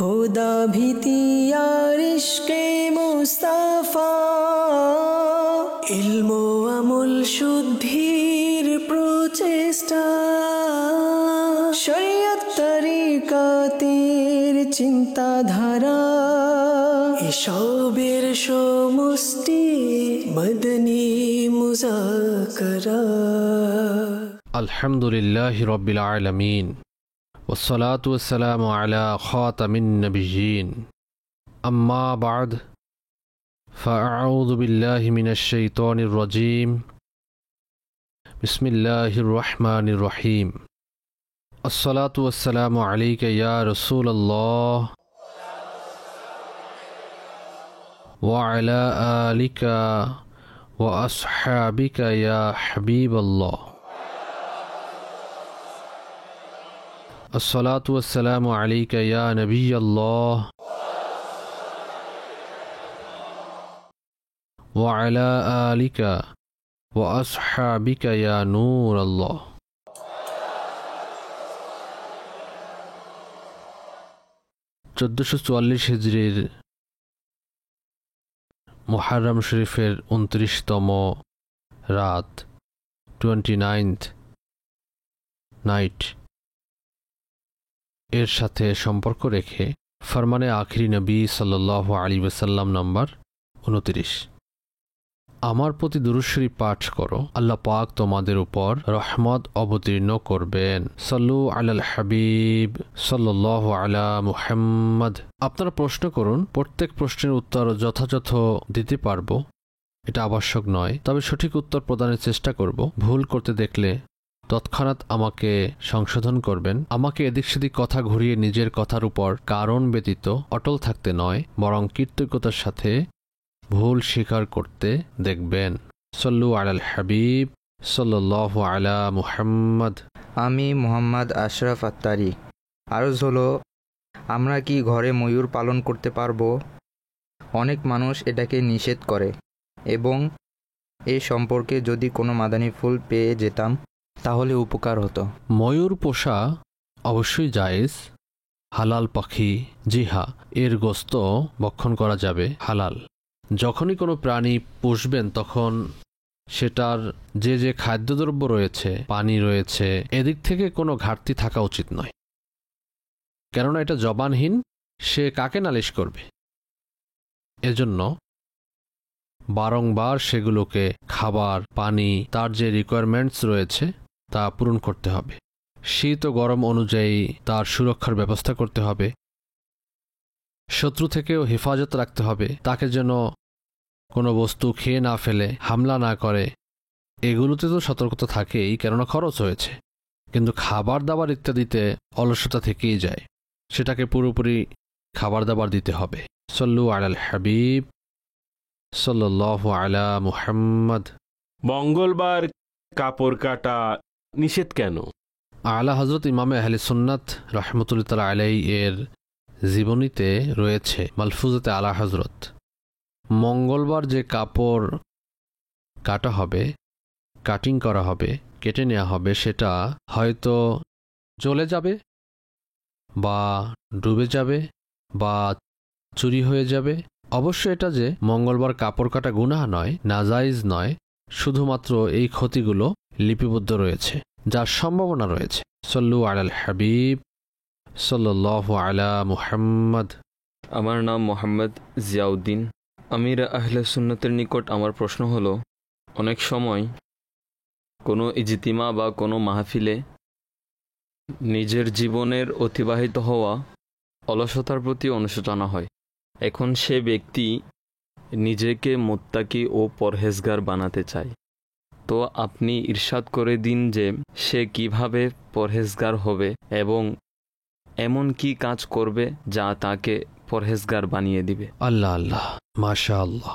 খোদা ভীতি আর ইশকে মুস্তাফা, ইলম ও আমল শুদ্ধির প্রচেষ্টা, শরিয়ত তরিকাতের চিন্তাধারা, এসবের সমষ্টি মদনী মুযাকারা। আলহামদুলিল্লাহি রাব্বিল আলামিন ওয়াসসালাতু ওয়াসসালামু আলা খাতামিন নাবিয়্যিন, আম্মা বা'দ, ফাআউযু বিল্লাহি মিনাশ শাইতানির রাজীম, বিসমিল্লাহির রহমানির রহিম। আসসালাতু ওয়াসসালামু আলাইকা ইয়া রাসূলুল্লাহ ওয়া আলা আলিকা ওয়া আসহাবিকা ইয়া হাবিবাল্লাহ। আসসালাতু ওয়াসসালামু আলাইকা ইয়া নবিয়াল্লাহ ওয়া আলা আলিকা ওয়া আসহাবিকা ইয়া নূরাল্লাহ। 1444 হিজরির মুহররম শরীফের 29তম রাত, 29th নাইট এর সাথে সম্পর্ক রেখে ফরমানে আখিরি নবী সাল্লাল্লাহু আলাইহি ওয়াসাল্লাম নম্বর 29। আমার প্রতি দুরূদ শরীফ পাঠ করো, আল্লাহ পাক তোমাদের উপর রহমত অবতীর্ণ করবেন। সাল্লু আলাল হাবিব সাল্লাল্লাহু আলা মুহাম্মদ। আপনারা প্রশ্ন করুন, প্রত্যেক প্রশ্নের উত্তর যথাযথ দিতে পারবো এটা আবশ্যক নয়, তবে সঠিক উত্তর প্রদানের চেষ্টা করব। ভুল করতে দেখলে তৎক্ষণাৎ আমাকে সংশোধন করবেন। আমাকে এদিক সেদিক কথা ঘুরিয়ে নিজের কথার উপর কারণ ব্যতীত অটল থাকতে নয়, বরং কৃতজ্ঞতার সাথে ভুল স্বীকার করতে দেখবেন। সাল্লু আলাল হাবিব সাল্লাল্লাহু আলা মুহাম্মদ। আমি মোহাম্মদ আশরাফ আত্তারি। আরজ হলো, আমরা কি ঘরে ময়ূর পালন করতে পারবো? অনেক মানুষ এটাকে নিষেধ করে, এবং এ সম্পর্কে যদি কোনো মাদানী ফুল পেয়ে যেতাম তাহলে উপকার হতো। ময়ূর পোষা অবশ্যই জায়েজ, হালাল পাখি। জি হ্যাঁ, এর গোস্ত ভক্ষণ করা যাবে, হালাল। যখনই কোনো প্রাণী পুষবেন তখন সেটার যে যে খাদ্যদ্রব্য রয়েছে, পানি রয়েছে, এদিক থেকে কোনো ঘাটতি থাকা উচিত নয়। কেননা এটা জবানহীন, সে কাকে নালিশ করবে? এজন্য বারংবার সেগুলোকে খাবার, পানি, তার যে রিকোয়ারমেন্টস রয়েছে তা পূরণ করতে হবে। শীত ও গরম অনুযায়ী তার সুরক্ষার ব্যবস্থা করতে হবে। শত্রু থেকেও হেফাজত রাখতে হবে, তাকে যেন কোনো বস্তু খেয়ে না ফেলে, হামলা না করে। এগুলোতে তো সতর্কতা থাকেই, কেননা খরচ হয়েছে। কিন্তু খাবার দাবার ইত্যাদিতে অলসতা থেকেই যায়, সেটাকে পুরোপুরি খাবার দাবার দিতে হবে। সাল্লু আলাল হাবিব সাল্লাল্লাহু আলা মুহাম্মদ। মঙ্গলবার কাপড় কাটা নিষেধ কেন? আলা হযরত ইমামে আহলে সুন্নাত রাহমাতুল্লাহ তাআলা আলাইহি এর জীবনীতে রয়েছে, মালফুজাতে আলা হযরত, মঙ্গলবার যে কাপড় কাটা হবে, কাটিং করা হবে, কেটে নেওয়া হবে, সেটা হয়তো জ্বলে যাবে বা ডুবে যাবে বা চুরি হয়ে যাবে। অবশ্য এটা যে মঙ্গলবার কাপড় কাটা গুনাহ নয়, নাজাইজ নয়, শুধুমাত্র এই ক্ষতিগুলো লিপিবদ্ধ রয়েছে, যার সম্ভাবনা রয়েছে। সাল্লু আলাল হাবিব সাল্লাল্লাহু আলা মুহাম্মদ। আমার নাম মোহাম্মদ জিয়াউদ্দিন। আমির আহলে সুন্নতের নিকট আমার প্রশ্ন হলো, অনেক সময় কোনো ইজতিমা বা কোনো মাহফিলে নিজের জীবনের অতিবাহিত হওয়া অলসতার প্রতি অনুশোচনা হয়। এখন সে ব্যক্তি নিজেকে মুত্তাকি ও পরহেজগার বানাতে চায়, তো আপনি ইরশাদ করে দিন যে সে কিভাবে পরহেজগার হবে এবং এমন কি কাজ করবে যা তাকে পরহেজগার বানিয়ে দিবে। আল্লাহ আল্লাহ, মাশা আল্লাহ।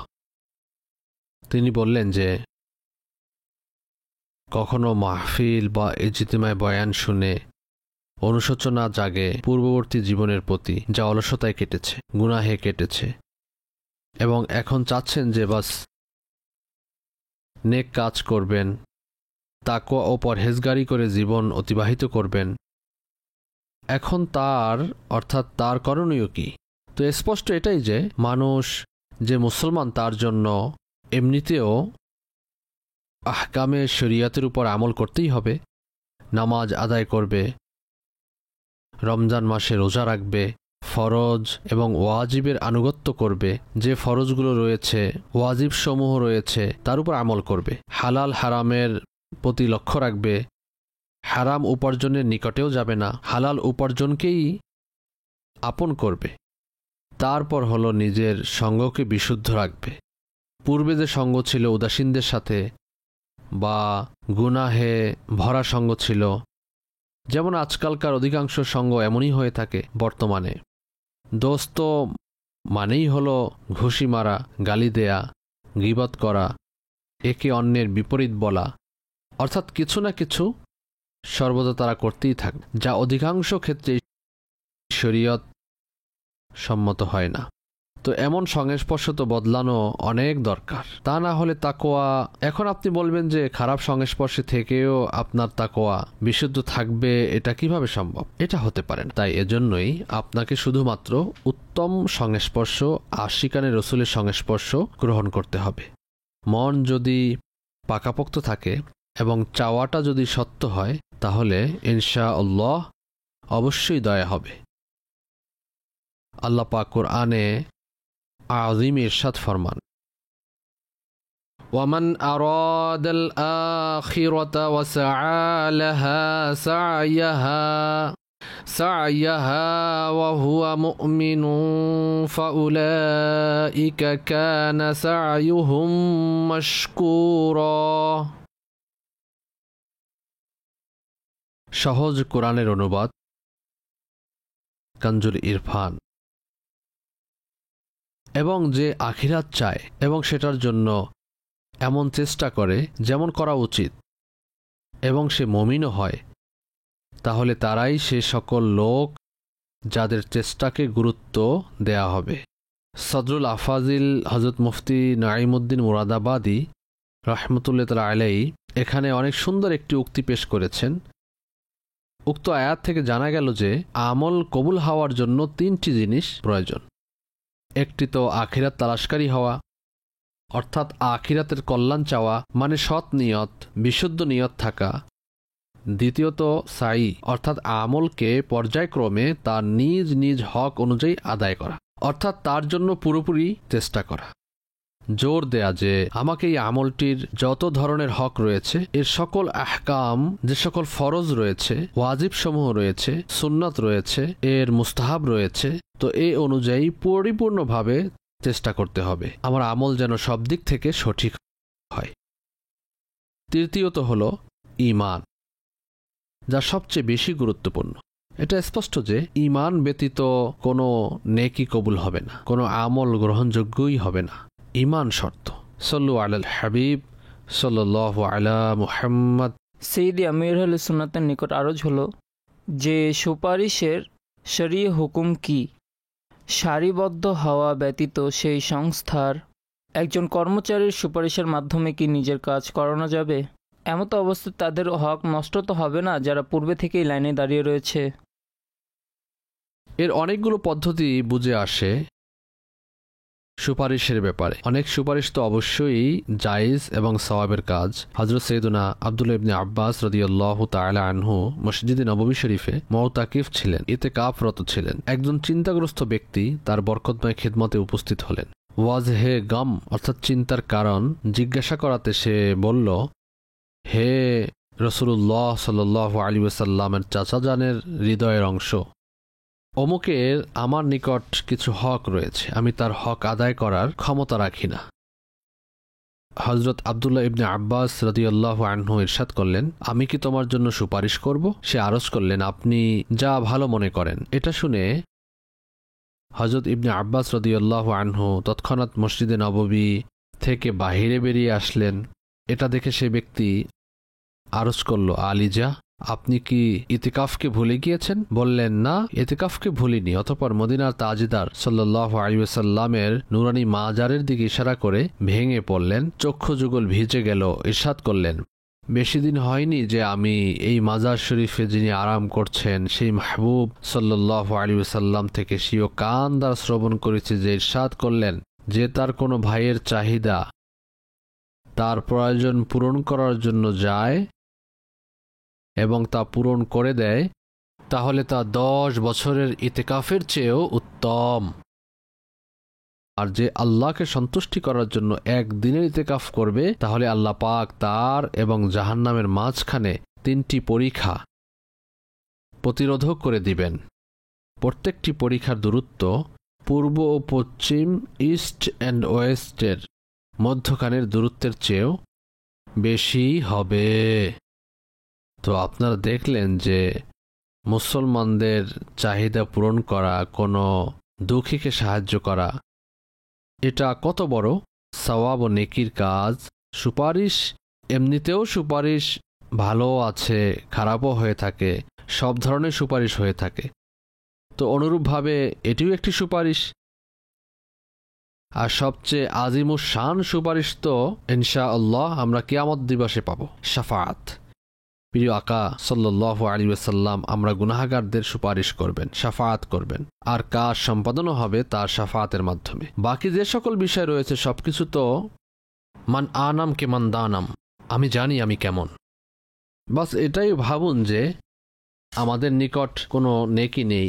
তিনি বললেন যে কখনো মাহফিল বা ইজতিমায় বয়ান শুনে অনুশোচনা জাগে পূর্ববর্তী জীবনের প্রতি, যা অলসতায় কেটেছে, গুনাহে কেটেছে, এবং এখন চাচ্ছেন যে বাস নেক কাজ করবেন, তাকওয়া ও পরহেজগারি করে জীবন অতিবাহিত করবেন। এখন অর্থাৎ তার করণীয় কি? তো স্পষ্ট এটাই যে মানুষ যে মুসলমান তার জন্য এমনিতেও আহকামে শরিয়াতের উপর আমল করতেই হবে। নামাজ আদায় করবে, রমজান মাসে রোজা রাখবে, ফরজ এবং ওয়াজিবের আনুগত্য করবে, যে ফরজগুলো রয়েছে, ওয়াজিব সমূহ রয়েছে তার উপর আমল করবে, হালাল হারামের প্রতি লক্ষ্য রাখবে, হারাম উপার্জনের নিকটেও যাবে না, হালাল উপার্জনকেই আপন করবে। তারপর হলো নিজের সঙ্গকে বিশুদ্ধ রাখবে। পূর্বে যে সঙ্গ ছিল উদাসীনদের সাথে বা গুনাহে ভরা সঙ্গ ছিল, যেমন আজকালকার অধিকাংশ সঙ্গ এমনই হয়ে থাকে বর্তমানে। দোস্ত মানেই হলো ঘুষি মারা, গালি দেয়া, গীবত করা, একে অন্যের বিপরীত বলা, অর্থাৎ কিছু না কিছু সর্বদা তারা করতেই থাকে, যা অধিকাংশ ক্ষেত্রে শরীয়ত সম্মত হয় না। তো এমন সংস্পর্শ তো বদলানো অনেক দরকার, তা না হলে তাকওয়া। এখন আপনি বলবেন যে খারাপ সংস্পর্শে থেকেও আপনার তাকওয়া বিশুদ্ধ থাকবে, এটা কিভাবে সম্ভব? এটা হতে পারে না। তাই এজন্যই আপনাকে শুধুমাত্র উত্তম সংস্পর্শ, আশিকানে রসুলের সংস্পর্শ গ্রহণ করতে হবে। মন যদি পাকাপোক্ত থাকে এবং চাওয়াটা যদি সত্য হয়, তাহলে ইনশাআল্লাহ অবশ্যই দয়া হবে। আল্লাহ পাক কুরআনে আযীম ইরশাদ ফরমান, ওয়ামান আরাদাল আখিরাতা ওয়া সাআ লাহা সা'য়াহা ওয়া হুয়া মুমিনুন ফাউলাইকা কানা সা'য়ুহুম মাশকুরা। সহজ কোরআনের অনুবাদ, কানজুল ইরফান। এবং যে আখিরাত চায় এবং সেটার জন্য এমন চেষ্টা করে যেমন করা উচিত, এবং সে মুমিনও হয়, তাহলে তারাই সে সকল লোক যাদের চেষ্টাকে গুরুত্ব দেয়া হবে। সদরুল আফাজিল হযরত মুফতি নাঈমউদ্দিন মুরাদাবাদী রাহমাতুল্লাহ তাআলা আলাইহি এখানে অনেক সুন্দর একটি উক্তি পেশ করেছেন। উক্ত আয়াত থেকে জানা গেল যে আমল কবুল হওয়ার জন্য তিনটি জিনিস প্রয়োজন। একটি তো আখিরাত তালাশকারী হওয়া, অর্থাৎ আখিরাতের কল্যাণ চাওয়া, মানে সৎ নিয়ত, বিশুদ্ধ নিয়ত থাকা। দ্বিতীয়ত সাই, অর্থাৎ আমলকে পর্যায়ক্রমে তার নিজ নিজ হক অনুযায়ী আদায় করা, অর্থাৎ তার জন্য পুরোপুরি চেষ্টা করা, জোর দেয়া যে আমাকে এই আমলটির যত ধরনের হক রয়েছে, এর সকল আহকাম, যে সকল ফরজ রয়েছে, ওয়াজিব সমূহ রয়েছে, সুন্নাত রয়েছে, এর মুস্তাহাব রয়েছে, তো এই অনুযায়ী পরিপূর্ণভাবে চেষ্টা করতে হবে আমার আমল যেন সব দিক থেকে সঠিক হয়। তৃতীয়ত হল ঈমান, যা সবচেয়ে বেশি গুরুত্বপূর্ণ। এটা স্পষ্ট যে ঈমান ব্যতীত কোনো নেকি কবুল হবে না, কোনো আমল গ্রহণযোগ্যই হবে না। ঈমান শর্ত। সাল্লু আলাল হাবিব সাল্লাল্লাহু আলা মুহাম্মদ। সৈয়দি আমির আহলে সুন্নাতের নিকট আরজ হলো যে সুপারিশের শরীয় হুকুম কি? সারিবদ্ধ হওয়া ব্যতীত সেই সংস্থার একজন কর্মচারীর সুপারিশের মাধ্যমে কি নিজের কাজ করানো যাবে? এমতো অবস্থায় তাদের হক নষ্ট তো হবে না যারা পূর্বে থেকেই লাইনে দাঁড়িয়ে রয়েছে। এর অনেকগুলো পদ্ধতি বুঝে আসে সুপারিশের ব্যাপারে। অনেক সুপারিশ তো অবশ্যই জায়েজ এবং সওয়াবের কাজ। হযরত সৈয়দনা আব্দুল্লাহ ইবনে আব্বাস রাদিয়াল্লাহু তাআলা আনহু মসজিদে নববী শরীফে মুতাকিফ ছিলেন, ইতিকাফরত ছিলেন। একজন চিন্তাগ্রস্ত ব্যক্তি তার বরকতময় খিদমতে উপস্থিত হলেন। ওয়াজহে গাম, অর্থাৎ চিন্তার কারণ জিজ্ঞাসা করাতে সে বলল, হে রাসূলুল্লাহ সাল্লাল্লাহু আলাইহি ওয়াসাল্লামের চাচা জানের হৃদয়ের অংশ, অমুকের আমার নিকট কিছু হক রয়েছে, আমি তার হক আদায় করার ক্ষমতা রাখি না। হযরত আব্দুল্লাহ ইবনে আব্বাস রাদিয়াল্লাহু আনহু ইরশাদ করলেন, আমি কি তোমার জন্য সুপারিশ করব? সে আরজ করলেন, আপনি যা ভালো মনে করেন। এটা শুনে হযরত ইবনে আব্বাস রাদিয়াল্লাহু আনহু তৎক্ষণাৎ মসজিদে নববী থেকে বাহিরে বেরিয়ে আসলেন। এটা দেখে সে ব্যক্তি আরজ করল, আলিজা, আপনি কি ইতিকাফকে ভুলে গিয়েছেন? বললেন, না, ইতিকাফকে ভুলিনি। অতঃপর মদিনার তাজদার সাল্লাল্লাহু আলাইহি ওয়াসাল্লামের নুরানি মাজারের দিকে ইশারা করে ভেঙে পড়লেন, চক্ষু যুগল ভিজে গেল। ইরশাদ করলেন, বেশি দিন হয়নি যে আমি এই মাজার শরীফে যিনি আরাম করছেন সেই মাহবুব সাল্লাল্লাহু আলাইহি ওয়াসাল্লাম থেকে স্বীয় কান দ্বারা শ্রবণ করেছি যে ইরশাদ করলেন যে তার কোনো ভাইয়ের চাহিদা তার প্রয়োজন পূরণ করার জন্য যায় এবং তা পূরণ করে দেয় তাহলে তা 10 বছরের ইতিকাফের চেয়েও উত্তম। আর যে আল্লাহকে সন্তুষ্টি করার জন্য একদিনের ইতিকাফ করবে তাহলে আল্লাহ পাক তার এবং জাহান্নামের মাঝখানে 3টি পরীক্ষা প্রতিরোধক করে দিবেন। প্রত্যেকটি পরীক্ষার দূরত্ব পূর্ব ও পশ্চিম, ইস্ট অ্যান্ড ওয়েস্টের মধ্যখানের দূরত্বের চেয়েও বেশি হবে। তো আপনারা দেখলেন যে মুসলমানদের চাহিদা পূরণ করা, কোনো দুঃখীকে সাহায্য করা, এটা কত বড় সওয়াব ও নেকির কাজ। সুপারিশ এমনিতেও সুপারিশ ভালো আছে, খারাপও হয়ে থাকে, সব ধরনের সুপারিশ হয়ে থাকে। তো অনুরূপভাবে এটিও একটি সুপারিশ। আর সবচেয়ে আজিমুস শান সুপারিশ তো ইনশাআল্লাহ আমরা কিয়ামত দিবসে পাব, শাফাআত। প্রিয় আকা সাল্লাল্লাহু আলাইহি ওয়াসাল্লাম আমরা গুনাহগারদের সুপারিশ করবেন, শাফাআত করবেন, আর কাজ সম্পাদনও হবে তার শাফাআতের মাধ্যমে। বাকি যে সকল বিষয় রয়েছে সবকিছু তো মান আনাম কে মান দানাম, আমি জানি আমি কেমন। বাস এটাই ভাবুন যে আমাদের নিকট কোনো নেকি নেই।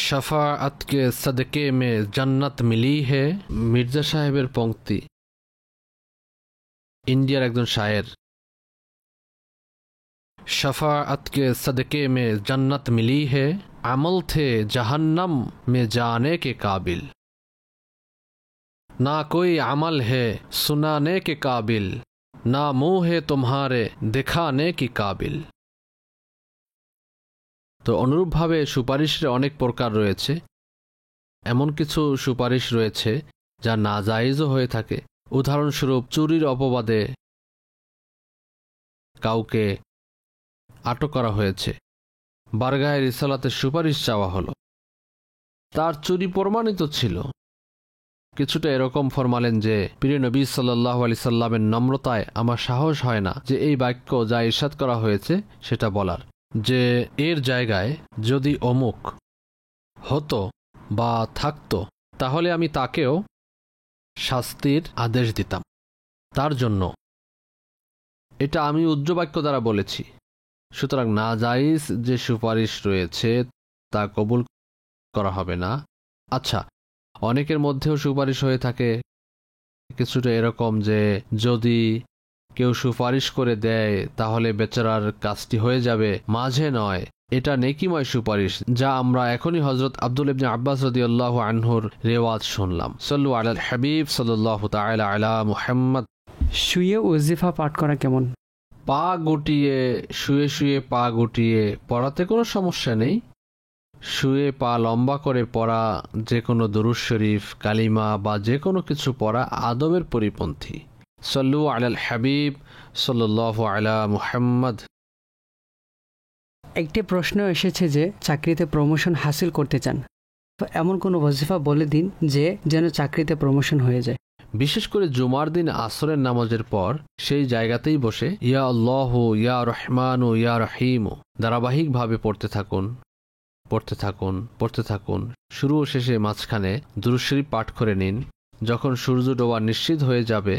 শাফাআত কে সদকে মে জান্নাত মিলি হে, মির্জা সাহেবের পংক্তি, ইন্ডিয়ার একজন শায়ের। शफाअत के सदके में जन्नत मिली है, अमल थे जहन्नम में जाने के काबिल, ना कोई अमल है सुनाने के काबिल, ना मुंह है तुम्हारे दिखाने की काबिल। তো অনুরূপভাবে সুপারিশের অনেক প্রকার রয়েছে। এমন কিছু সুপারিশ রয়েছে যা নাজায়েজও হয়ে থাকে। উদাহরণস্বরূপ চুরির অপবাদে কাউকে আটক করা হয়েছে, বারগাহে রিসালাতের সুপারিশ চাওয়া হলো, তার চুরি প্রমাণিত ছিল। কিছুটা এরকম ফরমালেন যে প্রিয় নবী সাল্লাল্লাহু আলাইহি সাল্লামের নম্রতায় আমার সাহস হয় না যে এই বাক্য যা ইরশাদ করা হয়েছে সেটা বলার, যে এর জায়গায় যদি অমুক হতো বা থাকতো তাহলে আমি তাকেও শাস্তির আদেশ দিতাম তার জন্য। এটা আমি উজ্জ্ববাক্য দ্বারা বলেছি। সুতরাং নাজায়েজ যে সুপারিশ রয়েছে তা কবুল করা হবে না। আচ্ছা, অনেকের মধ্যেও সুপারিশ হয়ে থাকে কিছুটা এরকম যে যদি কেউ সুপারিশ করে দেয় তাহলে বেচারার কাজটি হয়ে যাবে, মাঝে নয়। এটা নেকিময় সুপারিশ, যা আমরা এখনই হযরত আব্দুল ইবনে আব্বাস রাদিয়াল্লাহু আনহুর রিওয়ায়াত শুনলাম। সাল্লু আলাল হাবিব সাল্লাল্লাহু তাআলা আলা মুহাম্মদ। শুয়ে ওজিফা পাঠ করা কেমন? পা গুটিয়ে, শুয়ে শুয়ে পা গুটিয়ে পড়াতে কোনো সমস্যা নেই। শুয়ে পা লম্বা করে পড়া, যে কোনো দুরূদ শরীফ, কালিমা বা যে কোনো কিছু পড়া আদবের পরিপন্থী। সাল্লু আলাল হাবিব সাল্লাল্লাহু আলা মুহাম্মদ। একটি প্রশ্ন এসেছে যে চাকরিতে প্রমোশন হাসিল করতে চান, তো এমন কোনো ওজিফা বলে দিন যে যেন চাকরিতে প্রমোশন হয়ে যায়। বিশেষ করে জুমার দিন আসরের নামাজের পর সেই জায়গাতেই বসে ইয়া আল্লাহ, ইয়া রহমান, ইয়া রহিম ধারাবাহিকভাবে পড়তে থাকুন, পড়তে থাকুন, পড়তে থাকুন। শুরু ও শেষে মাঝখানে দুরূদ শরীফ পাঠ করে নিন। যখন সূর্য ডোবা নিশ্চিত হয়ে যাবে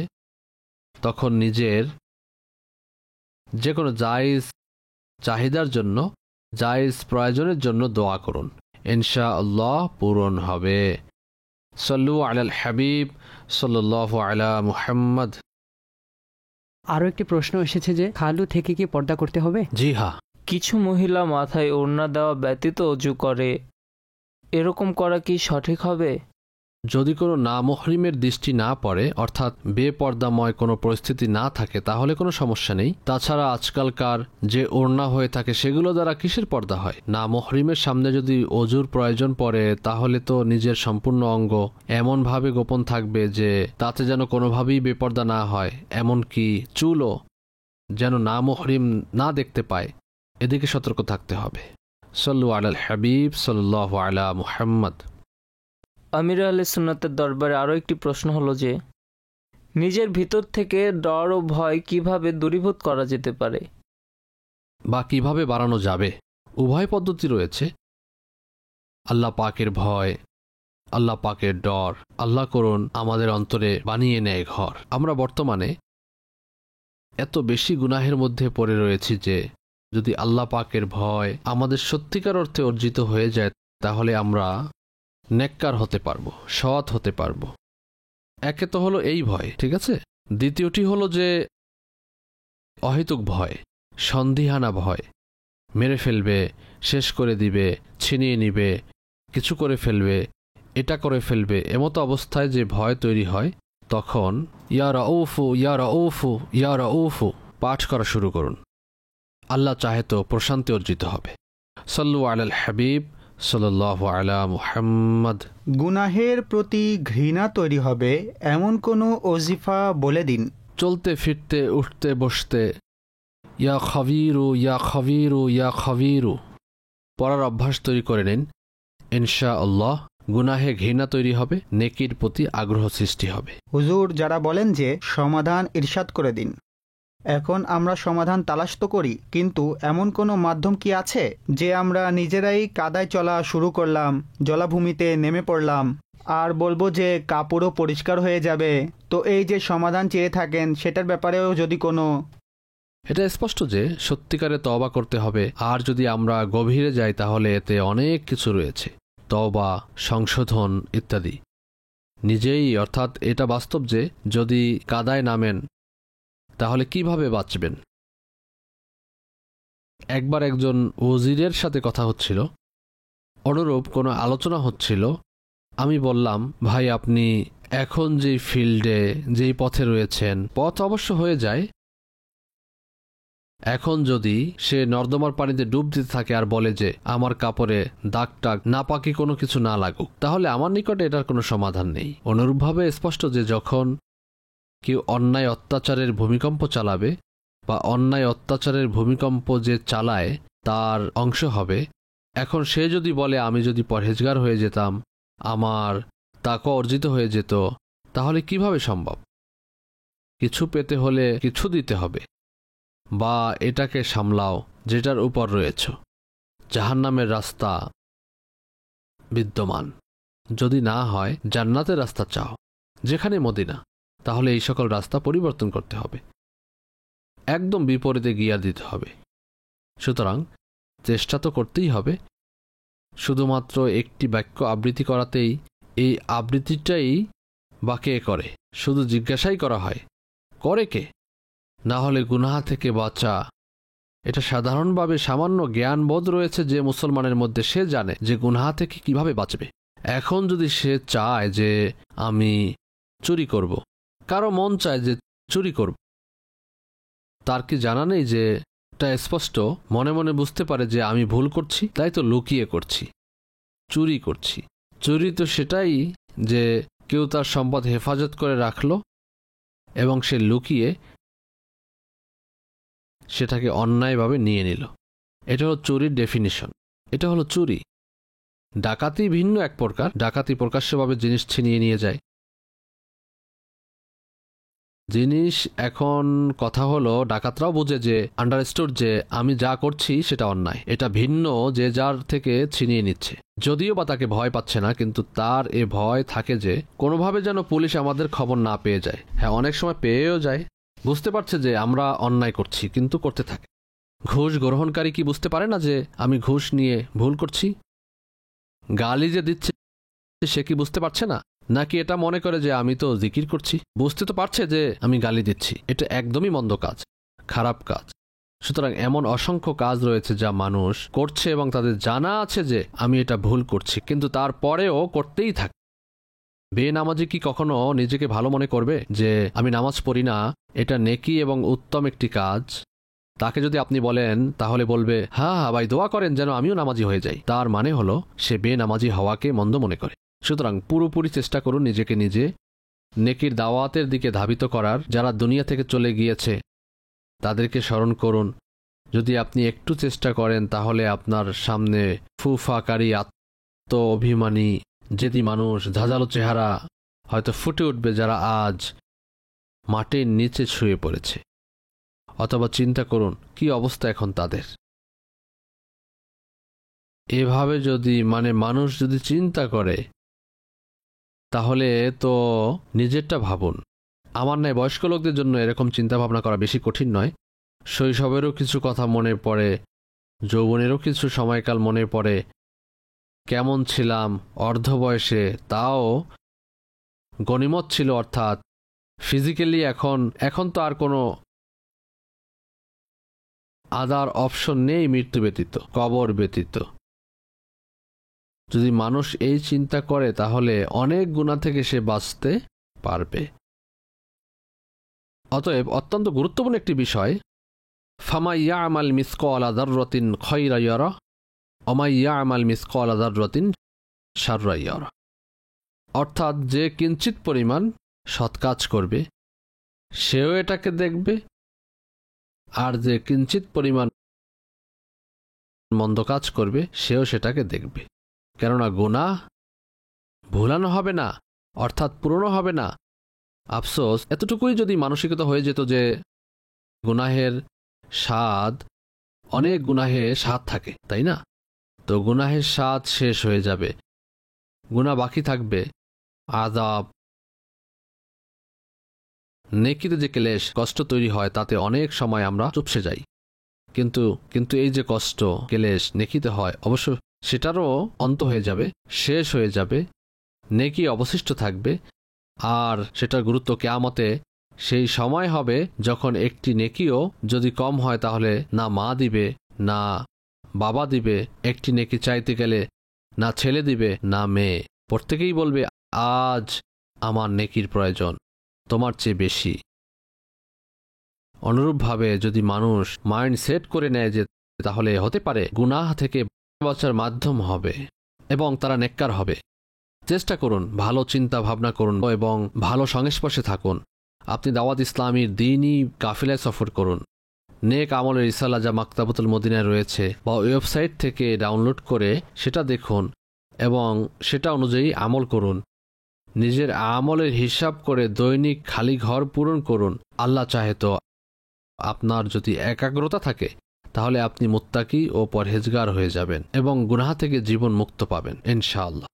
তখন নিজের যে কোনো জায়েজ চাহিদার জন্য, জায়েজ প্রয়োজনের জন্য দোয়া করুন, ইনশাআল্লাহ পূরণ হবে। সাল্লু আলাল হাবিব সাল্লাল্লাহু আলা মুহাম্মদ। আরও একটি প্রশ্ন এসেছে যে খালু থেকে কি পর্দা করতে হবে? জি হ্যাঁ। কিছু মহিলা মাথায় ওড়না দেওয়া ব্যতীত অজু করে, এরকম করা কি সঠিক হবে? যদি কোনো নামহরিমের দৃষ্টি না পড়ে, অর্থাৎ বেপর্দাময় কোনো পরিস্থিতি না থাকে, তাহলে কোনো সমস্যা নেই। তাছাড়া আজকালকার যে ওড়না হয়ে থাকে সেগুলো দ্বারা কিসের পর্দা হয়? নামহরিমের সামনে যদি অজুর প্রয়োজন পড়ে তাহলে তো নিজের সম্পূর্ণ অঙ্গ এমনভাবে গোপন থাকবে যে তাতে যেন কোনোভাবেই বেপর্দা না হয়, এমনকি চুলও যেন নামহরিম না দেখতে পায়, এদিকে সতর্ক থাকতে হবে। সাল্লু আলাল হাবিব সাল্লাল্লাহু আলা মুহাম্মদ। আমির আহলে সুন্নাতের দরবারে আরও একটি প্রশ্ন হলো যে নিজের ভিতর থেকে ডর ও ভয় কিভাবে দূরীভূত করা যেতে পারে? বা কিভাবে বাড়ানো যাবে? উভয় পদ্ধতি রয়েছে। আল্লাহ পাকের ভয়, আল্লাহ পাকের ডর, আল্লাহ করুন আমাদের অন্তরে বানিয়ে নেয় ঘর। আমরা বর্তমানে এত বেশি গুনাহের মধ্যে পড়ে রয়েছি যে যদি আল্লাহ পাকের ভয় আমাদের সত্যিকার অর্থে অর্জিত হয়ে যায় তাহলে আমরা নেককার হতে পারবো, সৎ হতে পারবো। একে তো হলো এই ভয়, ঠিক আছে। দ্বিতীয়টি হলো যে অহেতুক ভয়, সন্দিহানা ভয়, মেরে ফেলবে, শেষ করে দিবে, ছিনিয়ে নিবে, কিছু করে ফেলবে, এটা করে ফেলবে, এমতো অবস্থায় যে ভয় তৈরি হয় তখন ইয়া রাউফু ইয়া রাউফু ইয়া রাউফু পাঠ করা শুরু করুন। আল্লাহ চাহে তো প্রশান্তি অর্জিত হবে। সাল্লু আলাল হাবিব সাল্লাল্লাহু আলা মুহাম্মদ। গুনাহের প্রতি ঘৃণা তৈরি হবে এমন কোনো ওজিফা বলে দিন। চলতে ফিরতে উঠতে বসতে ইয়া খবিরু ইয়া খবিরু ইয়া খবিরু পড়ার অভ্যাস তৈরি করে নিন। ইনশাআল্লাহ গুনাহে ঘৃণা তৈরি হবে, নেকির প্রতি আগ্রহ সৃষ্টি হবে। হুজুর, যারা বলেন যে সমাধান ইরশাদ করে দিন, এখন আমরা সমাধান তালাশ তো করি, কিন্তু এমন কোনো মাধ্যম কি আছে যে আমরা নিজেরাই কাদায় চলা শুরু করলাম, জলাভূমিতে নেমে পড়লাম আর বলবো যে কাপড়ও পরিষ্কার হয়ে যাবে? তো এই যে সমাধান চেয়ে থাকেন সেটার ব্যাপারেও যদি কোনো... এটা স্পষ্ট যে সত্যিকারে তওবা করতে হবে, আর যদি আমরা গভীরে যাই তাহলে এতে অনেক কিছু রয়েছে, তওবা, সংশোধন ইত্যাদি। নিজেই, অর্থাৎ এটা বাস্তব যে যদি কাদায় নামেন তাহলে কিভাবে বাঁচবেন। একবার একজন ওজিরের সাথে কথা হচ্ছিল, অনুরূপ কোনো আলোচনা হচ্ছিল। আমি বললাম, ভাই আপনি এখন যেই ফিল্ডে, যেই পথে রয়েছেন, পথ অবশ্য হয়ে যায়, এখন যদি সে নর্দমার পানিতে ডুব দিতে থাকে আর বলে যে আমার কাপড়ে দাগ টাগ না পাকি কোনো কিছু না লাগুক, তাহলে আমার নিকটে এটার কোনো সমাধান নেই। অনুরূপভাবে স্পষ্ট যে যখন কেউ অন্যায় অত্যাচারের ভূমিকম্প চালাবে বা অন্যায় অত্যাচারের ভূমিকম্প যে চালায় তার অংশ হবে, এখন সে যদি বলে আমি যদি পরহেজগার হয়ে যেতাম, আমার তাকওয়া অর্জিত হয়ে যেত, তাহলে কিভাবে সম্ভব? কিছু পেতে হলে কিছু দিতে হবে, বা এটাকে সামলাও যেটার উপর রয়েছ। জাহান্নামের রাস্তা বিদ্যমান, যদি না হয় জান্নাতের রাস্তা চাও, যেখানে মদিনা, তাহলে এই সকল রাস্তা পরিবর্তন করতে হবে, একদম বিপরীতে গিয়ার দিতে হবে। সুতরাং চেষ্টা তো করতেই হবে। শুধুমাত্র একটি বাক্য আবৃত্তি করাতেই এই আবৃত্তিটাই বা কে করে, শুধু জিজ্ঞাসাই করা হয়, করে কে? না হলে গুনাহ থেকে বাঁচা, এটা সাধারণভাবে সামান্য জ্ঞানবোধ রয়েছে যে মুসলমানের মধ্যে, সে জানে যে গুনাহ থেকে কিভাবে বাঁচবে। এখন যদি সে চায় যে আমি চুরি করব, কারো মন চায় যে চুরি করব, তার কি জানা নেই যে এটা স্পষ্ট মনে মনে বুঝতে পারে যে আমি ভুল করছি, তাই তো লুকিয়ে করছি, চুরি করছি। চুরি তো সেটাই যে কেউ তার সম্পদ হেফাজত করে রাখল এবং সে লুকিয়ে সেটাকে অন্যায়ভাবে নিয়ে নিল। এটা হলো চুরির ডেফিনিশন, এটা হলো চুরি। ডাকাতি ভিন্ন এক প্রকার, ডাকাতি প্রকাশ্যভাবে জিনিস ছিনিয়ে নিয়ে যায়। জিনিস, এখন কথা হলো ডাকাতরাও বোঝে যে আন্ডারস্টুড যে আমি যা করছি সেটা অন্যায়, এটা ভিন্ন যে যার থেকে ছিনিয়ে নিচ্ছে, যদিও বা তাকে ভয় পাচ্ছে না, কিন্তু তার এ ভয় থাকে যে কোনোভাবে যেন পুলিশ আমাদের খবর না পেয়ে যায়। হ্যাঁ, অনেক সময় পেয়েও যায়, বুঝতে পারছে যে আমরা অন্যায় করছি কিন্তু করতে থাকে। ঘুষ গ্রহণকারী কি বুঝতে পারে না যে আমি ঘুষ নিয়ে ভুল করছি? গালি যে দিচ্ছে সে কি বুঝতে পারছে না? নাকি এটা মনে করে যে আমি তো জিকির করছি? বুঝতে তো পারছে যে আমি গালি দিচ্ছি, এটা একদমই মন্দ কাজ, খারাপ কাজ। সুতরাং এমন অসংখ্য কাজ রয়েছে যা মানুষ করছে এবং তাদের জানা আছে যে আমি এটা ভুল করছি, কিন্তু তারপরেও করতেই থাকে। বেনামাজি কি কখনো নিজেকে ভালো মনে করবে যে আমি নামাজ পড়ি না, এটা নেকি এবং উত্তম একটি কাজ? তাকে যদি আপনি বলেন তাহলে বলবে হ্যাঁ ভাই দোয়া করেন যেন আমিও নামাজি হয়ে যাই। তার মানে হলো সে বেনামাজি হওয়াকে মন্দ মনে করে। সুতরাং পুরোপুরি চেষ্টা করুন নিজেকে নিজে নেকির দাওয়াতের দিকে ধাবিত করার। যারা দুনিয়া থেকে চলে গিয়েছে তাদেরকে স্মরণ করুন। যদি আপনি একটু চেষ্টা করেন তাহলে আপনার সামনে ফুফাকারী, আত্ম অভিমানী, জেদি মানুষ, ঝাঁঝালো চেহারা হয়তো ফুটে উঠবে, যারা আজ মাটির নিচে শুয়ে পড়েছে। অথবা চিন্তা করুন কি অবস্থা এখন তাদের। এভাবে যদি মানুষ যদি চিন্তা করে, তাহলে তো নিজেরটা ভাবুন। আমার নয় বয়স্ক লোকদের জন্য এরকম চিন্তা ভাবনা করা বেশি কঠিন নয়। শৈশবেরও কিছু কথা মনে পড়ে, যৌবনেরও কিছু সময়কাল মনে পড়ে, কেমন ছিলাম অর্ধ বয়সে, তাও গনিমত ছিল, অর্থাৎ ফিজিক্যালি এখন তো আর কোনো আদার অপশন নেই মৃত্যু ব্যতীত, কবর ব্যতীত। যদি মানুষ এই চিন্তা করে তাহলে অনেক গুনাহ থেকে সে বাঁচতে পারবে। অতএব অত্যন্ত গুরুত্বপূর্ণ একটি বিষয়, ফামা ইয়ামাল মিসকালা যাররাতিন খায়রা ইয়ারা ওমা ইয়ামাল মিসকালা যাররাতিন শাররা ইয়ারা। অর্থাৎ যে কিঞ্চিত পরিমাণ সৎ কাজ করবে সেও এটাকে দেখবে, আর যে কিঞ্চিত পরিমাণ মন্দ কাজ করবে সেও সেটাকে দেখবে। কেননা গুনাহ ভুলানো হবে না, অর্থাৎ পুরনো হবে না। আফসোস এতটুকুই যদি মানসিকতা হয়ে যেত যে গুনাহের স্বাদ, অনেক গুনাহে স্বাদ থাকে, তাই না? তো গুনাহের স্বাদ শেষ হয়ে যাবে, গুনাহ বাকি থাকবে আযাব। নেকিতে যে ক্লেশ কষ্ট তৈরি হয় তাতে অনেক সময় আমরা চুপসে যাই, কিন্তু এই যে কষ্ট ক্লেশ নেকিতে হয়, অবশ্য সেটারও অন্ত হয়ে যাবে, শেষ হয়ে যাবে, নেকি অবশিষ্ট থাকবে। আর সেটার গুরুত্ব কিয়ামতে সেই সময় হবে যখন একটি নেকিও যদি কম হয় তাহলে না মা দিবে না বাবা দিবে, একটি নেকি চাইতে গেলে না ছেলে দিবে না মেয়ে, প্রত্যেকেই বলবে আজ আমার নেকির প্রয়োজন তোমার চেয়ে বেশি। অনুরূপভাবে যদি মানুষ মাইন্ড সেট করে নেয় যে তাহলে হতে পারে গুনাহ থেকে বাঁচার মাধ্যম হবে এবং তারা নেককার হবে, চেষ্টা করুন, ভালো চিন্তা ভাবনা করুন এবং ভালো সংস্পর্শে থাকুন। আপনি দাওয়াত ইসলামীর দ্বীনি কাফিলায় সফর করুন, নেক আমলের রিসালা যা মাকতাবাতুল মদিনায় রয়েছে বা ওয়েবসাইট থেকে ডাউনলোড করে সেটা দেখুন এবং সেটা অনুযায়ী আমল করুন। নিজের আমলের হিসাব করে দৈনিক খালি ঘর পূরণ করুন। আল্লাহ চাহে তো আপনার যদি একাগ্রতা থাকে তাহলে আপনি মুত্তাকি ও পরহেজগার হয়ে যাবেন এবং গুনাহ থেকে জীবন মুক্ত পাবেন ইনশাআল্লাহ।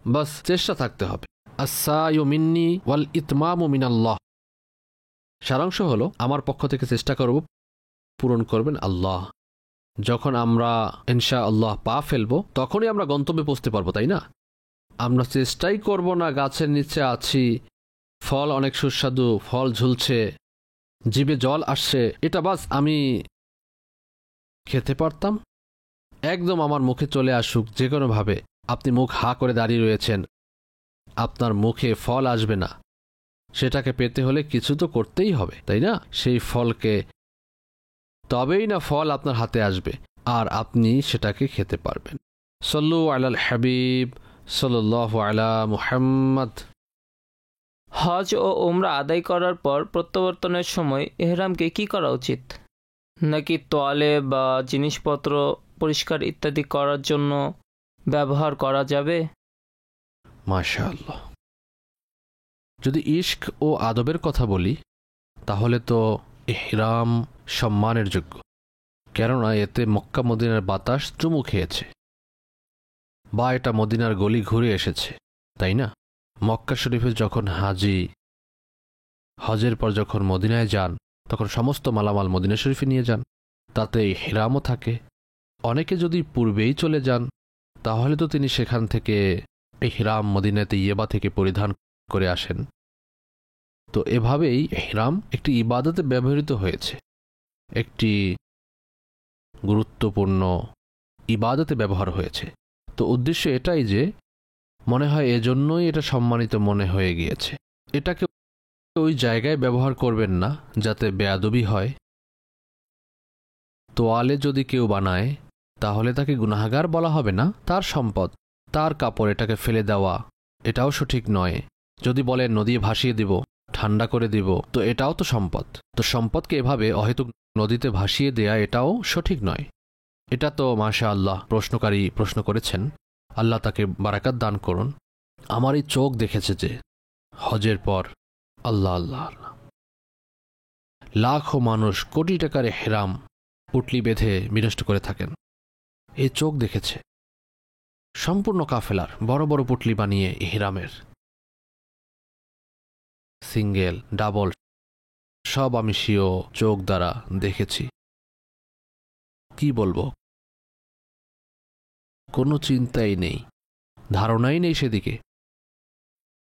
বাস চেষ্টা থাকতে হবে। আসসায়ু মিন্নি ওয়াল ইতমামু মিনাল্লাহ। সারাংশ হলো আমার পক্ষ থেকে চেষ্টা করব, পূরণ করবেন আল্লাহ। যখন আমরা ইনশাআল্লাহ পা ফেলবো তখনই আমরা গন্তব্যে পৌঁছতে পারবো, তাই না? আমরা চেষ্টাই করব না, গাছের নিচে আছি, ফল অনেক সুস্বাদু, ফল ঝুলছে, জিভে জল আসছে, এটা বাস আমি খেতে পারতাম, একদম আমার মুখে চলে আসুক যে কোনোভাবে। আপনি মুখ হা করে দাঁড়িয়ে রয়েছেন, আপনার মুখে ফল আসবে না, সেটাকে পেতে হলে কিছু তো করতেই হবে, তাই না? সেই ফলকে, তবেই না ফল আপনার হাতে আসবে আর আপনি সেটাকে খেতে পারবেন। সল্লু আলাল হাবিব সাল্লাল্লাহু আলা মুহাম্মদ। হজ ও উমরা আদায় করার পর প্রত্যাবর্তনের সময় এহরামকে কি করা উচিত? নাকি তোয়ালে বা জিনিসপত্র পরিষ্কার ইত্যাদি করার জন্য ব্যবহার করা যাবে? মাশাআল্লাহ। যদি ইশক ও আদবের কথা বলি তাহলে তো ইহরাম সম্মানের যোগ্য, কেননা এতে মক্কা মদিনার বাতাস চুমু খেয়েছে বা এটা মদিনার গলি ঘুরে এসেছে, তাই না? মক্কা শরীফে যখন হাজি হজের পর যখন মদিনায় যান তখন সমস্ত মালামাল মদিনা শরীফে নিয়ে যান, তাতে ইহরামও থাকে। অনেকে যদি পূর্বেই চলে যান তাহলে তো তিনি সেখান থেকে ইহরাম মদিনাতে ইয়েবা থেকে পরিধান করে আসেন। তো এভাবেই ইহরাম একটি ইবাদতে ব্যবহৃত হয়েছে, একটি গুরুত্বপূর্ণ ইবাদতে ব্যবহার হয়েছে। তো উদ্দেশ্য এটাই যে মনে হয় এজন্যই এটা সম্মানিত মনে হয়ে গিয়েছে। এটাকে ওই জায়গায় ব্যবহার করবেন না যাতে বেয়াদবি হয়। তোয়ালে যদি কেউ বানায় তাহলে তাকে গুনাহগার বলা হবে না, তার সম্পদ, তার কাপড়, এটাকে ফেলে দেওয়া এটাও সঠিক নয়। যদি বলেন নদী ভাসিয়ে দিব, ঠান্ডা করে দিব, তো এটাও তো সম্পদ। তো সম্পদকে এভাবে অহেতুক নদীতে ভাসিয়ে দেয়া এটাও সঠিক নয়। এটা তো মাশাআল্লাহ প্রশ্নকারী প্রশ্ন করেছেন, আল্লাহ তাকে বারাকাত দান করুন। আমার এই চোখ দেখেছে যে হজের পর আল্লাহ আল্লাহ আল্লাহ, লাখো মানুষ কোটি টাকার হেরাম পুটলি বেঁধে বিনষ্ট করে থাকেন। এই চোখ দেখেছে সম্পূর্ণ কাফেলার বড় বড় পুটলি বানিয়ে ইহরামের, সিঙ্গেল ডাবল সব আমি স্বীয় চোখ দ্বারা দেখেছি। কি বলবো, কোনো চিন্তাই নেই, ধারণাই নেই সেদিকে।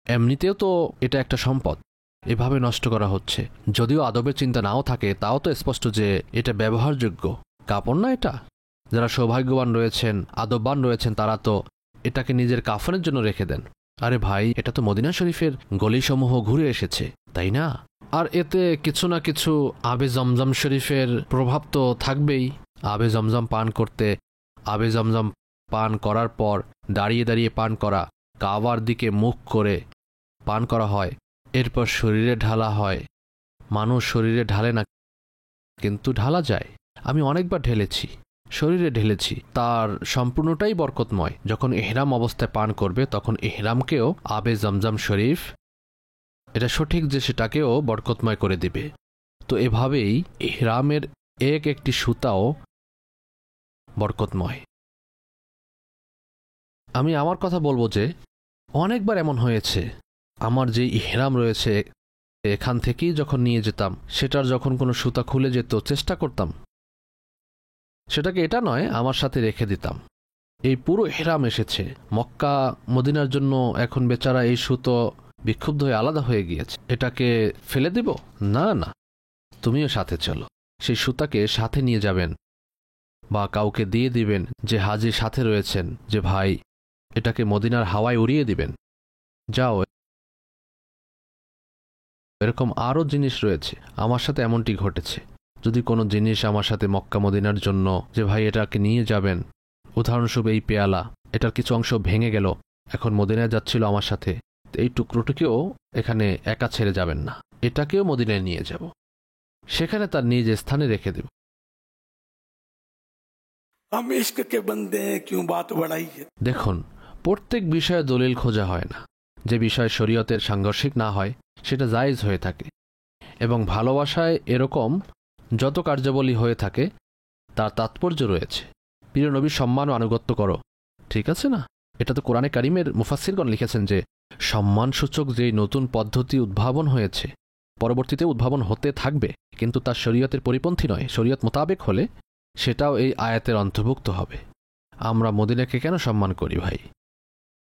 এমনিতেও তো এটা একটা সম্পদ, এভাবে নষ্ট করা হচ্ছে। যদিও আদবের চিন্তা নাও থাকে, তাও তো স্পষ্ট যে এটা ব্যবহারযোগ্য কাপড় না। এটা যারা সৌভাগ্যবান রয়েছেন, আদববান রয়েছেন, তারা তো এটাকে নিজের কাফনের জন্য রেখে দেন। আরে ভাই, এটা তো মদিনা শরীফের গলিসমূহ ঘুরে এসেছে, তাই না? আর এতে কিছু না কিছু আবে জমজম শরীফের প্রভাব তো থাকবেই। আবে জমজম পান করতে, আবে জমজম পান করার পর দাঁড়িয়ে দাঁড়িয়ে পান করা, কাবার দিকে মুখ করে পান করা হয়, এরপর শরীরে ঢালা হয়। মানুষ শরীরে ঢালে না, কিন্তু ঢালা যায়। আমি অনেকবার ঢেলেছি, শরীরে ঢেলেছি। তার সম্পূর্ণটাই বরকতময়। যখন ইহরাম অবস্থায় পান করবে, তখন ইহরামকেও আবে জমজম শরীফ, এটা সঠিক যে সেটাকেও বরকতময় করে দিবে। তো এভাবেই ইহরামের এক একটি সুতাও বরকতময়। আমি আমার কথা বলবো যে অনেকবার এমন হয়েছে, আমার যে ইহরাম রয়েছে এখান থেকেই যখন নিয়ে যেতাম, সেটার যখন কোনো সুতা খুলে যেত, চেষ্টা করতাম সেটাকে এটা নয় আমার সাথে রেখে দিতাম। এই পুরো ইহরাম এসেছে মক্কা মদিনার জন্য, এখন বেচারা এই সুতো বিক্ষুব্ধ হয়ে আলাদা হয়ে গিয়েছে, এটাকে ফেলে দিব? না না, তুমিও সাথে চলো। সেই সুতাকে সাথে নিয়ে যাবেন বা কাউকে দিয়ে দিবেন যে হাজির সাথে রয়েছেন, যে ভাই এটাকে মদিনার হাওয়ায় উড়িয়ে দিবেন, যাও। এরকম আরও জিনিস রয়েছে, আমার সাথে এমনটি ঘটেছে। যদি কোনো জিনিস আমার সাথে মক্কা মদিনার জন্য, যে ভাই এটাকে নিয়ে যাবেন, উদাহরণস্বরূপ এই পেয়ালা, এটার কিছু অংশ ভেঙে গেল, এখন মদিনায় যাচ্ছিল আমার সাথে, এই টুকরোটিকেও এখানে একা ছেড়ে যাবেন না, এটাকেও মদিনায় নিয়ে যাব, সেখানে তার নিজ স্থানে রেখে দেব। দেখুন, প্রত্যেক বিষয়ে দলিল খোঁজা হয় না। যে বিষয় শরীয়তের সাংঘর্ষিক না হয় সেটা জায়েজ হয়ে থাকে, এবং ভালোবাসায় এরকম যত কার্যাবলী হয়ে থাকে তার তাৎপর্য রয়েছে। প্রিয় নবীর সম্মান ও আনুগত্য করো, ঠিক আছে না? এটা তো কোরআনে কারিমের মুফাসসিরগণ লিখেছেন যে সম্মানসূচক যেই নতুন পদ্ধতি উদ্ভাবন হয়েছে, পরবর্তীতে উদ্ভাবন হতে থাকবে, কিন্তু তার শরীয়তের পরিপন্থী নয়, শরীয়ত মোতাবেক হলে সেটাও এই আয়াতের অন্তর্ভুক্ত হবে। আমরা মদিনাকে কেন সম্মান করি ভাই?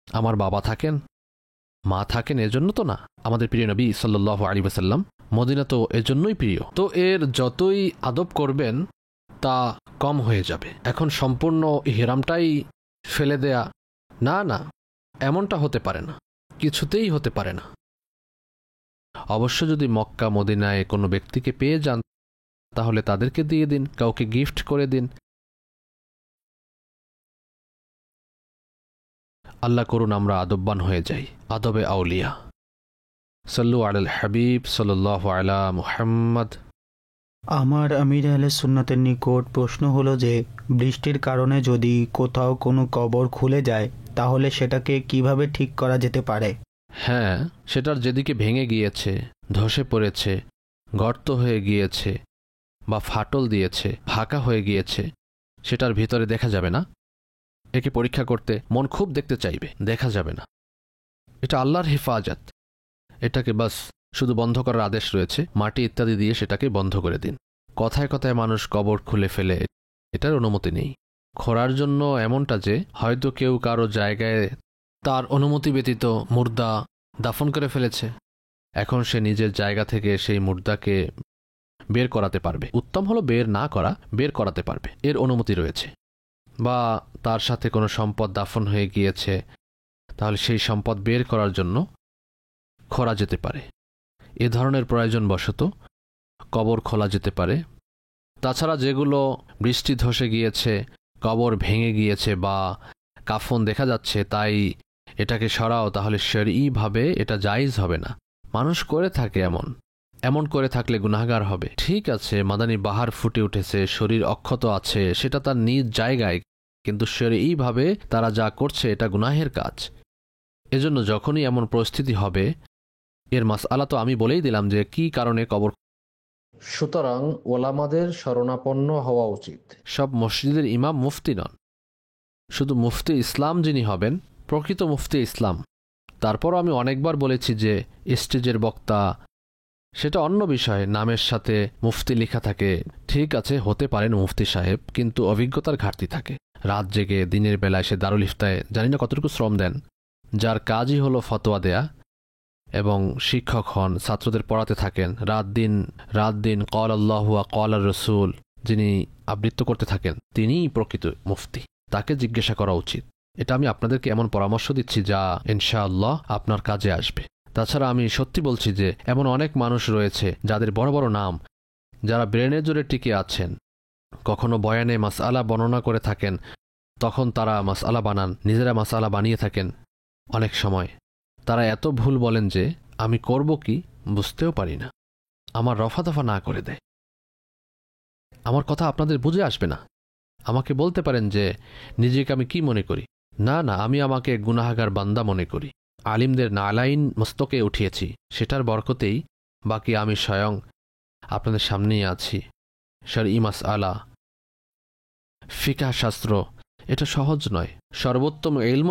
আমার বাবা থাকেন, মা থাকেন, এজন্য তো না। আমাদের প্রিয় নবী সাল্লাল্লাহু আলাইহি ওয়াসাল্লাম, মদিনা তো এজন্যই প্রিয়। তো এর যতই আদব করবেন তা কম হয়ে যাবে। এখন সম্পূর্ণ ইহরামটাই ফেলে দেয়া, না না, এমনটা হতে পারে না, কিছুতেই হতে পারে না। অবশ্য যদি মক্কা মদিনায় কোনো ব্যক্তিকে পেয়ে যান, তাহলে তাদেরকে দিয়ে দিন, কাউকে গিফট করে দিন। আল্লাহ করুন আমরা আদববান হয়ে যাই, আদবে আউলিয়া। সাল্লু আলাল হাবিব সাল্লাল্লাহু আলা মুহাম্মদ। আমার আমির আহলে সুন্নাতের নিকট প্রশ্ন হলো যে বৃষ্টির কারণে যদি কোথাও কোনো কবর খুলে যায়, তাহলে সেটাকে কিভাবে ঠিক করা যেতে পারে? হ্যাঁ, সেটার যেদিকে ভেঙে গিয়েছে, ধসে পড়েছে, গর্ত হয়ে গিয়েছে বা ফাটল দিয়েছে, ফাঁকা হয়ে গিয়েছে, সেটার ভিতরে দেখা যাবে না। একে পরীক্ষা করতে মন খুব দেখতে চাইবে, দেখা যাবে না। এটা আল্লাহর হেফাজত, এটাকে বাস শুধু বন্ধ করার আদেশ রয়েছে, মাটি ইত্যাদি দিয়ে সেটাকে বন্ধ করে দিন। কথায় কথায় মানুষ কবর খুলে ফেলে, এটার অনুমতি নেই। খোঁড়ার জন্য এমনটা যে হয়তো কেউ কারো জায়গায় তার অনুমতি ব্যতীত মুর্দা দাফন করে ফেলেছে, এখন সে নিজের জায়গা থেকে সেই মুর্দাকে বের করাতে পারবে। উত্তম হলো বের না করা, বের করাতে পারবে, এর অনুমতি রয়েছে। বা তার সাথে কোনো সম্পদ দাফন হয়ে গিয়েছে, তাহলে সেই সম্পদ বের করার জন্য খোঁড়া যেতে পারে। এ ধরনের প্রয়োজনবশত কবর খোলা যেতে পারে। তাছাড়া যেগুলো বৃষ্টি ধসে গিয়েছে, কবর ভেঙে গিয়েছে বা কাফন দেখা যাচ্ছে, তাই এটাকে সরাও, তাহলে শরঈভাবে এটা জায়েজ হবে না। মানুষ করে থাকে এমন করে থাকলে গুনাহগার হবে। ঠিক আছে, মাদানী বাহার ফুটে উঠেছে, শরীর অক্ষত আছে, সেটা তার নিজ জায়গায়, কিন্তু শরঈভাবে তারা যা করছে এটা গুনাহের কাজ। এজন্য যখনই এমন পরিস্থিতি হবে এর মাসআলা তো আমি বলেই দিলাম যে কি কারণে কবর। সুতরাং ওলামাদের শরণাপন্ন হওয়া উচিত। সব মসজিদের ইমাম মুফতি নন, শুধু মুফতি ইসলাম যিনি হবেন, প্রকৃত মুফতি ইসলাম। তারপরও আমি অনেকবার বলেছি যে স্টেজের বক্তা সেটা অন্য বিষয়, নামের সাথে মুফতি লেখা থাকে, ঠিক আছে হতে পারেন মুফতি সাহেব, কিন্তু অভিজ্ঞতার ঘাটতি থাকে। রাত জেগে দিনের বেলায় সে দারুল ইফতায় জানি না কতটুকু শ্রম দেন, যার কাজই হলো ফতোয়া দেয়া এবং শিক্ষক হন, ছাত্রদের পড়াতে থাকেন, রাত দিন কল আল্লাহু ওয়া কল আর রসুল যিনি আবৃত্তি করতে থাকেন, তিনিই প্রকৃত মুফতি। তাকে জিজ্ঞাসা করা উচিত। এটা আমি আপনাদেরকে এমন পরামর্শ দিচ্ছি যা ইনশাআল্লাহ আপনার কাজে আসবে। তাছাড়া আমি সত্যি বলছি যে এমন অনেক মানুষ রয়েছে যাদের বড় বড় নাম, যারা ব্রেনের জোরে টিকে আছেন, কখনো বয়ানে মাসআলা বর্ণনা করে থাকেন, তখন তারা মাসআলা বানান, নিজেরা মাসআলা বানিয়ে থাকেন। অনেক সময় তারা এত ভুল বলেন যে আমি করব কি বুঝতেও পারি না, আমার রফা দফা না করে দেয়। আমার কথা আপনাদের বুঝে আসবে না। আমাকে বলতে পারেন যে নিজেকে আমি কি মনে করি। না, আমি আমাকে গুনাহগার বান্দা মনে করি। আলিমদের নালাইন মস্তকে উঠিয়েছি, সেটার বরকতেই বাকি আমি স্বয়ং আপনাদের সামনেই আছি। শরঈ মাসআলা, ফিকহ শাস্ত্র, এটা সহজ নয়। সর্বোত্তম ইলম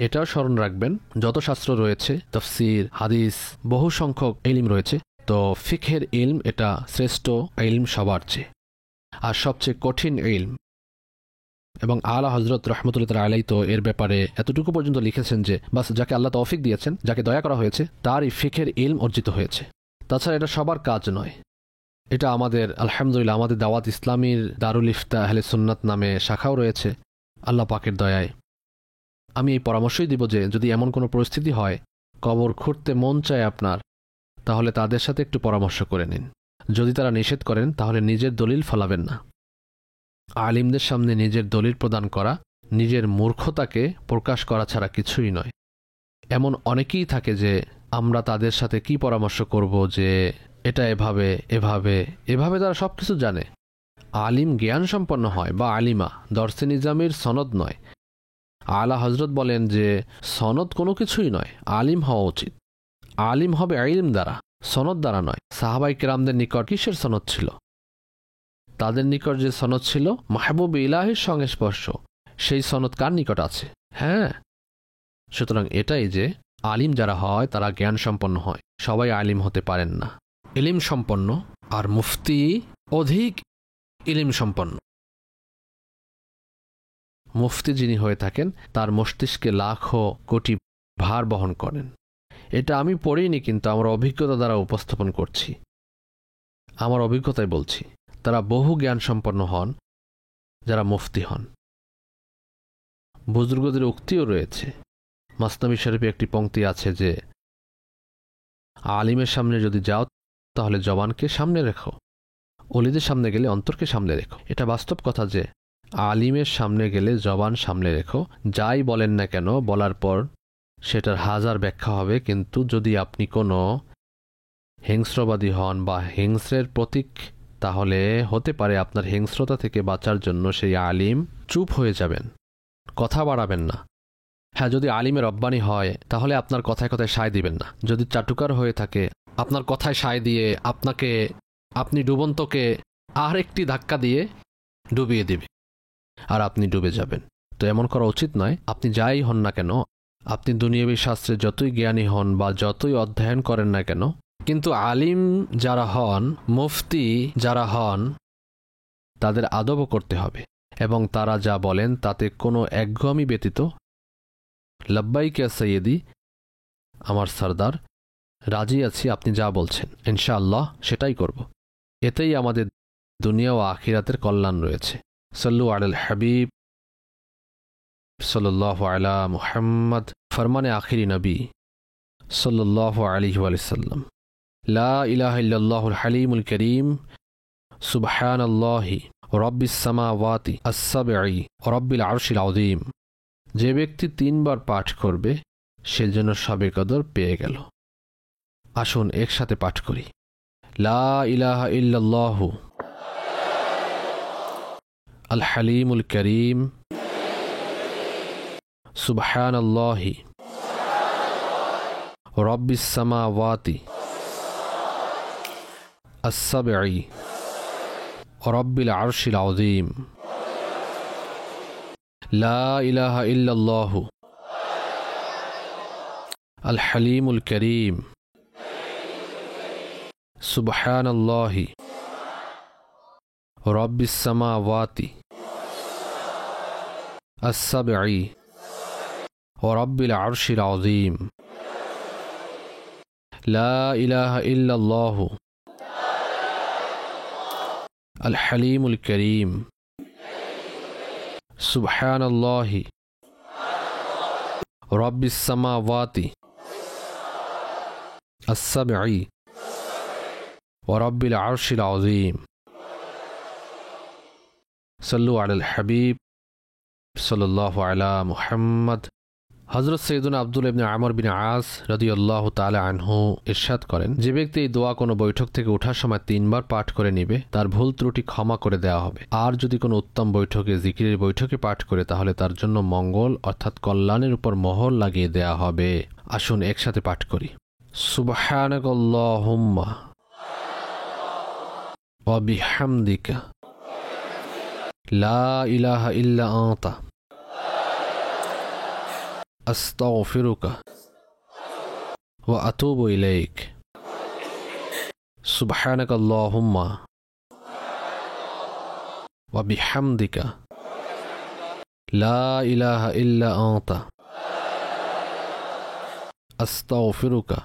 এটাও স্মরণ রাখবেন। যত শাস্ত্র রয়েছে, তাফসীর, হাদিস, বহু সংখ্যক ইলম রয়েছে, তো ফিকহের ইলম এটা শ্রেষ্ঠ ইলম সবার চেয়ে, আর সবচেয়ে কঠিন ইলম। এবং আলা হযরত রাহমাতুল্লাহ আলাইহি তো এর ব্যাপারে এতটুকু পর্যন্ত লিখেছেন যে বাস যাকে আল্লাহ তৌফিক দিয়েছেন, যাকে দয়া করা হয়েছে, তারই ফিকহের ইলম অর্জিত হয়েছে। তাছাড়া এটা সবার কাজ নয়। এটা আমাদের আলহামদুলিল্লাহ আমাদের দাওয়াত ইসলামীর দারুল ইফতা আহলে সুন্নাত নামে শাখাও রয়েছে। আল্লাহ পাকের দয়ায় আমি এই পরামর্শই দিব যে যদি এমন কোনো পরিস্থিতি হয় কবর খুঁড়তে মন চায় আপনার, তাহলে তাদের সাথে একটু পরামর্শ করে নিন। যদি তারা নিষেধ করেন তাহলে নিজের দলিল ফলাবেন না। আলিমদের সামনে নিজের দলিল প্রদান করা নিজের মূর্খতাকে প্রকাশ করা ছাড়া কিছুই নয়। এমন অনেকেই থাকে যে আমরা তাদের সাথে কি পরামর্শ করব যে এটা এভাবে তারা সব কিছু জানে। আলিম জ্ঞান সম্পন্ন হয় বা আলিমা দর্সে নিজামের সনদ নয়। আলা হজরত বলেন যে সনদ কোনো কিছুই নয়, আলিম হওয়া উচিত। আলিম হবে ইলম দ্বারা, সনদ দ্বারা নয়। সাহাবাই কেরামদের নিকট কিসের সনদ ছিল? তাদের নিকট যে সনদ ছিল মাহবুব ইলাহির সংস্পর্শ, সেই সনদ কার নিকট আছে? হ্যাঁ, সুতরাং এটাই যে আলিম যারা হয় তারা জ্ঞান সম্পন্ন হয়। সবাই আলিম হতে পারেন না। ইলিম সম্পন্ন আর মুফতি অধিক ইলিম সম্পন্ন। মুফতি যিনি হয়ে থাকেন তার মস্তিষ্কে লাখো কোটি ভার বহন করেন। এটা আমি পড়িনি, কিন্তু আমার অভিজ্ঞতা দ্বারা উপস্থাপন করছি। আমার অভিজ্ঞতায় বলছি, তারা বহু জ্ঞান সম্পন্ন হন যারা মুফতি হন। বুজুর্গদের উক্তিও রয়েছে। মাসনাবী শরীফে একটি পংক্তি আছে যে আলিমের সামনে যদি যাও তাহলে জবানকে সামনে রেখো, অলিদের সামনে গেলে অন্তরকে সামনে রেখো। এটা বাস্তব কথা যে আলিমের সামনে গেলে জবান সামনে রেখো। যাই বলেন না কেন, বলার পর সেটার হাজার ব্যাখ্যা হবে, কিন্তু যদি আপনি কোনো হিংস্রবাদী হন বা হিংস্রের প্রতীক, তাহলে হতে পারে আপনার হিংস্রতা থেকে বাঁচার জন্য সেই আলিম চুপ হয়ে যাবেন, কথা বাড়াবেন না। হ্যাঁ, যদি আলিমের রব্বানি হয় তাহলে আপনার কথায় কথায় সায় দিবেন না। যদি চাটুকার হয়ে থাকে আপনার কথায় সায় দিয়ে আপনি ডুবন্তকে আর একটি ধাক্কা দিয়ে ডুবিয়ে দিবে আর আপনি ডুবে যাবেন। তো এমন করা উচিত নয়। আপনি যাই হন না কেন, আপনি দুনিয়াবী শাস্ত্রে যতই জ্ঞানী হন বা যতই অধ্যয়ন করেন না কেন, কিন্তু আলিম যারা হন, মুফতি যারা হন, তাদের আদবও করতে হবে এবং তারা যা বলেন তাতে কোনো একঘেয়েমি ব্যতীত লব্বাইক ইয়া সৈয়দি, আমার সরদার, রাজি আছি আপনি যা বলছেন, ইনশাআল্লাহ সেটাই করব। এতেই আমাদের দুনিয়া ও আখিরাতের কল্যাণ রয়েছে। সাল্লু আলাল হাবিব সাল্লাল্লাহু আলা মুহাম্মদ। ফরমানে আখিরি নবী সাল্লাল্লাহু আলাইহি ওয়া সাল্লাম, লা ইলাহা ইল্লাল্লাহুল হালিমুল কারীম, সুবহানাল্লাহি রাব্বিস সামাওয়াতি আস-সাবঈ রাব্বিল আরশিল আযীম। যে ব্যক্তি 3 বার পাঠ করবে সে যেন সবে কদর পেয়ে গেল। আসুন একসাথে পাঠ করি, লা ইলাহা ইল্লাল্লাহু আল হালিমুল কারীম, সুবহানাল্লাহি রব্বিস সামাওয়াতি আস-সাবঈ রব্বিল আরশিল আযীম লা ইলাহা ইল্লাল্লাহু আল হালিমুল কারীম সুবহানাল্লাহি রব্বিস সামাওয়াতি আস-সাবঈ রব্বিল আরশিল আযীম লা ইলাহা ইল্লাল্লাহু আল হালিমুল কারীম সুবহানাল্লাহি রব্বিস সামাওয়াতি আস-সাবঈ রব্বিল আরশিল আযীম সাল্লু আলাল হাবিব সাল্লাল্লাহু আলা মুহাম্মদ। হযরত সৈয়দুনা আব্দুল্লাহ ইবনে আমর বিন আস রাদিয়াল্লাহু তাআলা আনহু ইরশাদ করেন, যে ব্যক্তি এই দোয়া কোনো বৈঠক থেকে ওঠার সময় 3 বার পাঠ করে নেবে তার ভুল ত্রুটি ক্ষমা করে দেওয়া হবে। আর যদি কোনো উত্তম বৈঠকে জিকিরের বৈঠকে পাঠ করে তাহলে তার জন্য মঙ্গল অর্থাৎ কল্যাণের উপর মোহর লাগিয়ে দেওয়া হবে। আসুন একসাথে পাঠ করি। সুবহানাকাল্লাহুম্মা ওয়া বিহামদিকা লা ইলাহা ইল্লা আনতা আস্তাগফিরুকা ওয়া আতুবু ইলাইক। সুবহানাকাল্লাহুম্মা ওয়া বিহামদিকা লা ইলাহা ইল্লা আনতা আস্তাগফিরুকা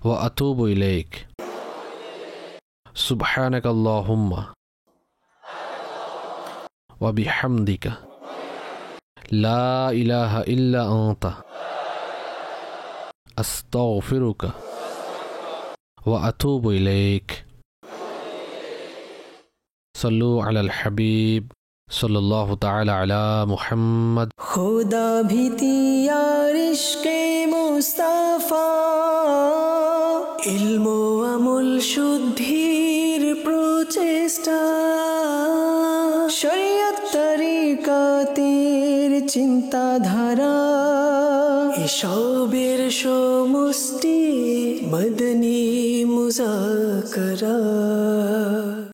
ওয়া আতুবু ইলাইক। সুবহানাকাল্লাহুম্মা ওয়া বিহামদিকা লা ইলাহা ইল্লা আনতা আস্তাগফিরুকা ওয়া আতুবু ইলাইক। সাল্লু আলাল হাবিব সাল্লাল্লাহু তাআলা আলা মুহাম্মদ। खुदा भीति यार इश्के मुस्ताफा इल्मो আমল শুদ্ধির প্রচেষ্টা শরীয়ত তরিকাতের চিন্তাধারা এসবের সমষ্টি মদনী মুজাকরা।